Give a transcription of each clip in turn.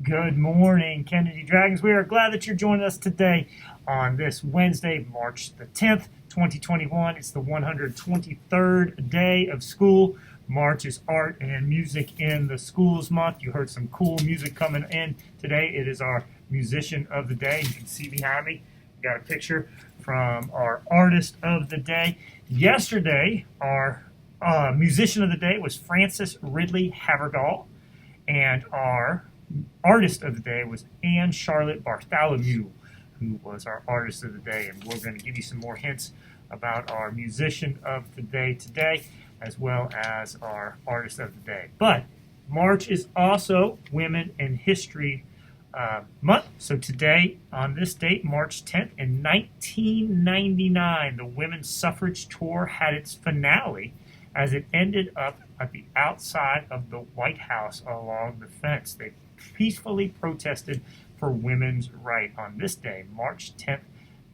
Good morning, Kennedy Dragons. We are glad that you're joining us today on this Wednesday, March the 10th, 2021. It's the 123rd day of school. March is Art and Music in the Schools Month. You heard some cool music coming in today. It is our Musician of the Day. You can see behind me, we got a picture from our Artist of the Day. Yesterday, our Musician of the Day was Frances Ridley Havergal, and our Artist of the Day was Anne Charlotte Bartholomew, who was our Artist of the Day. And we're going to give you some more hints about our Musician of the Day today, as well as our Artist of the Day. But March is also Women in History Month. So today, on this date, March 10th, in 1999, the Women's Suffrage Tour had its finale as it ended up at the outside of the White House along the fence. They peacefully protested for women's right on this day, March 10th,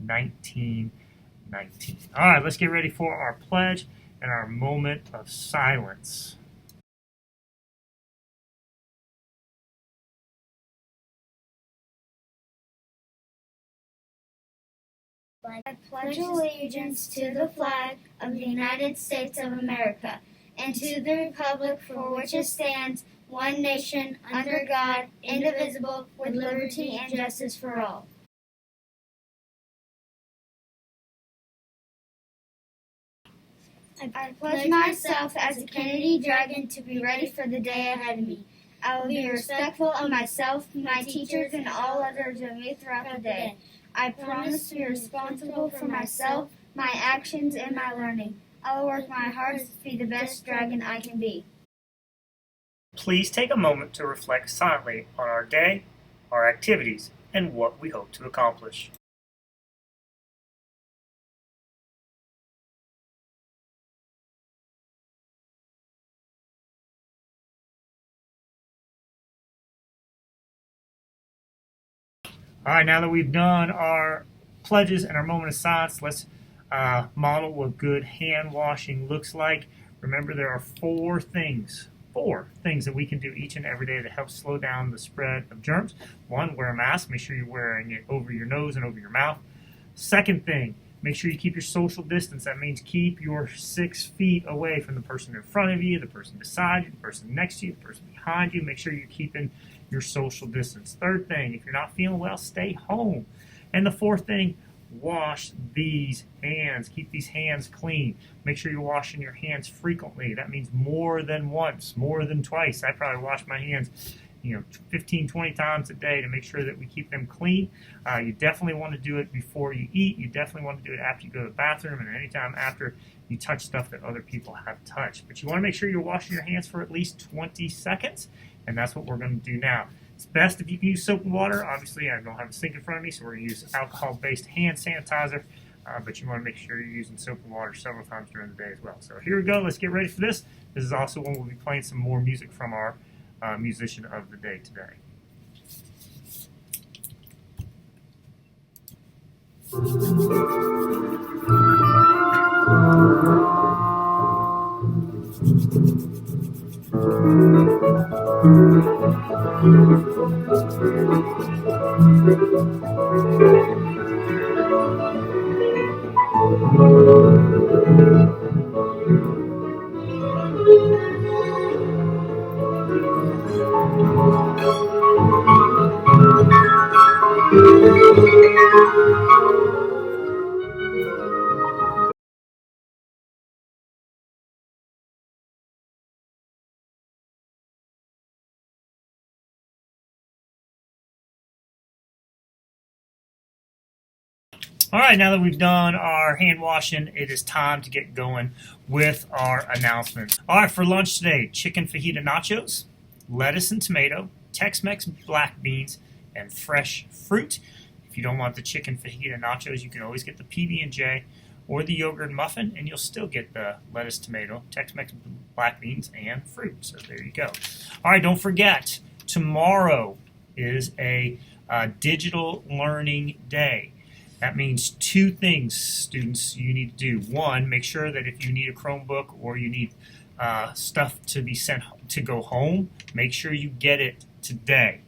1919. All right, let's get ready for our pledge and our moment of silence. I pledge allegiance to the flag of the United States of America and to the republic for which it stands, one nation, under God, indivisible, with liberty and justice for all. I pledge myself as a Kennedy Dragon to be ready for the day ahead of me. I will be respectful of myself, my teachers, and all others of me throughout the day. I promise to be responsible for myself, my actions, and my learning. I will work my hardest to be the best dragon I can be. Please take a moment to reflect silently on our day, our activities, and what we hope to accomplish. All right, now that we've done our pledges and our moment of silence, let's model what good hand washing looks like. Remember, there are four things that we can do each and every day to help slow down the spread of germs. One, wear a mask. Make sure you're wearing it over your nose and over your mouth. Second thing, make sure you keep your social distance. That means keep your 6 feet away from the person in front of you, the person beside you, the person next to you, the person behind you. Make sure you're keeping your social distance. Third thing, if you're not feeling well, stay home. And the fourth thing, wash these hands. Keep these hands clean. Make sure you're washing your hands frequently. That means more than once, more than twice. I probably wash my hands 15, 20 times a day to make sure that we keep them clean. You definitely want to do it before you eat. You definitely want to do it after you go to the bathroom and anytime after you touch stuff that other people have touched. But you want to make sure you're washing your hands for at least 20 seconds, and that's what we're going to do now. It's best if you can use soap and water. Obviously, I don't have a sink in front of me, so we're going to use alcohol-based hand sanitizer. but you want to make sure you're using soap and water several times during the day as well. So here we go. Let's get ready for this. This is also when we'll be playing some more music from our musician of the day today. All right, now that we've done our hand washing, it is time to get going with our announcements. All right, for lunch today, chicken fajita nachos, lettuce and tomato, Tex-Mex black beans, and fresh fruit. If you don't want the chicken fajita nachos, you can always get the PB&J or the yogurt muffin, and you'll still get the lettuce, tomato, Tex-Mex black beans, and fruit. So there you go. All right, don't forget, tomorrow is a digital learning day. That means two things, students, you need to do. One, make sure that if you need a Chromebook or you need stuff to be sent to go home, make sure you get it today.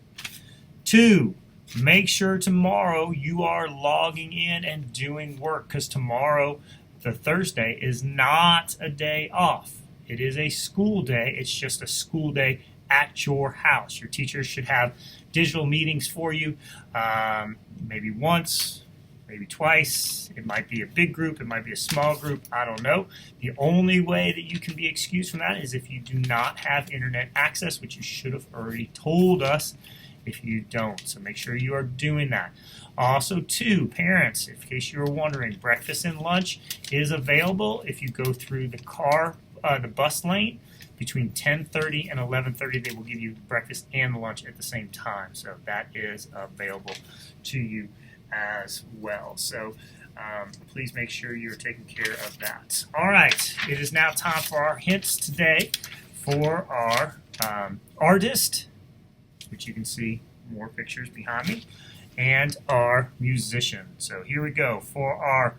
Two, make sure tomorrow you are logging in and doing work, because tomorrow, the Thursday, is not a day off. It is a school day. It's just a school day at your house. Your teachers should have digital meetings for you, maybe once, maybe twice. It might be a big group. It might be a small group. I don't know. The only way that you can be excused from that is if you do not have internet access, which you should have already told us if you don't. So make sure you are doing that. Also, too, parents, in case you were wondering, breakfast and lunch is available if you go through the bus lane. Between 10:30 and 11:30, they will give you breakfast and lunch at the same time. So that is available to you as well. So please make sure you're taking care of that. All right, it is now time for our hints today for our artist, which you can see more pictures behind me, and our musician. So here we go for our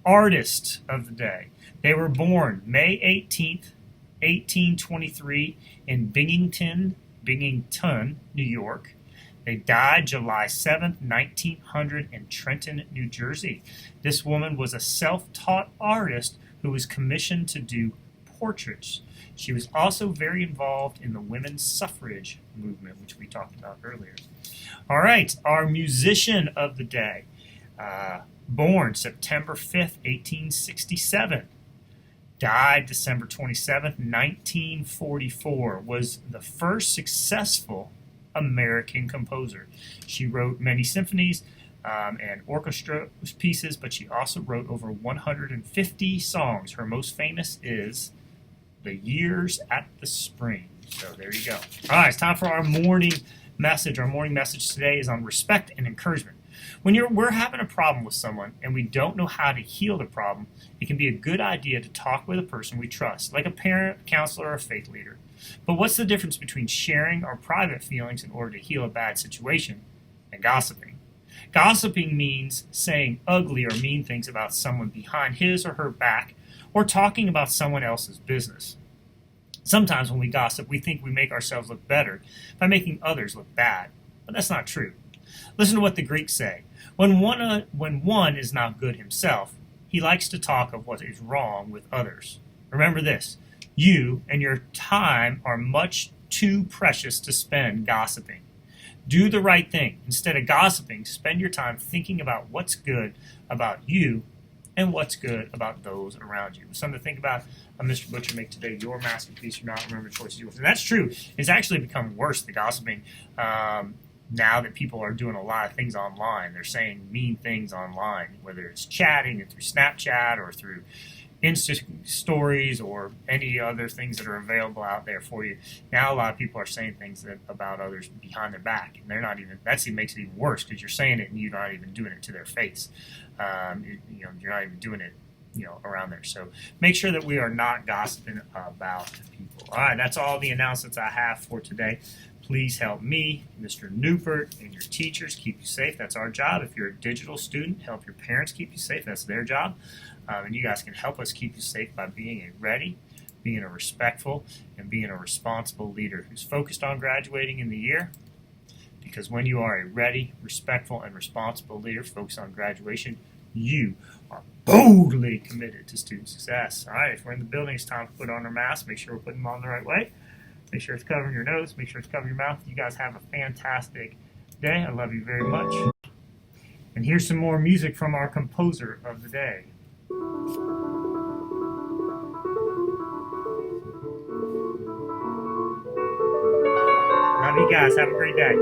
artist of the day. They were born May 18th, 1823 in Binghamton, New York. They died July 7th, 1900 in Trenton, New Jersey. This woman was a self-taught artist who was commissioned to do portraits. She was also very involved in the women's suffrage movement, which we talked about earlier. All right, our musician of the day, born September 5th, 1867. Died December 27th, 1944, was the first successful American composer. She wrote many symphonies and orchestra pieces, but she also wrote over 150 songs. Her most famous is The Years at the Spring. So there you go. All right, it's time for our morning message. Our morning message today is on respect and encouragement. When we're having a problem with someone and we don't know how to heal the problem, it can be a good idea to talk with a person we trust, like a parent, counselor, or a faith leader. But what's the difference between sharing our private feelings in order to heal a bad situation and gossiping? Gossiping means saying ugly or mean things about someone behind his or her back, or talking about someone else's business. Sometimes when we gossip, we think we make ourselves look better by making others look bad, but that's not true. Listen to what the Greeks say. When one is not good himself, he likes to talk of what is wrong with others. Remember this, you and your time are much too precious to spend gossiping. Do the right thing. Instead of gossiping, spend your time thinking about what's good about you and what's good about those around you. Something to think about. Mr. Butcher, make today your masterpiece. You're not remember choices yours. And that's true. It's actually become worse, the gossiping, now that people are doing a lot of things online. They're saying mean things online, whether it's chatting or through Snapchat or through Insta stories or any other things that are available out there for you. Now a lot of people are saying things about others behind their back, and they're not even. That makes it even worse because you're saying it and you're not even doing it to their face. You're not even doing it, around there. So make sure that we are not gossiping about people. All right, that's all the announcements I have for today. Please help me, Mr. Newport, and your teachers keep you safe. That's our job. If you're a digital student, help your parents keep you safe. That's their job. And you guys can help us keep you safe by being a ready, being a respectful, and being a responsible leader who's focused on graduating in the year. Because when you are a ready, respectful, and responsible leader focused on graduation, you are boldly committed to student success. All right, if we're in the building, it's time to put on our masks. Make sure we're putting them on the right way. Make sure it's covering your nose. Make sure it's covering your mouth. You guys have a fantastic day. I love you very much. And here's some more music from our composer of the day. Love you guys. Have a great day.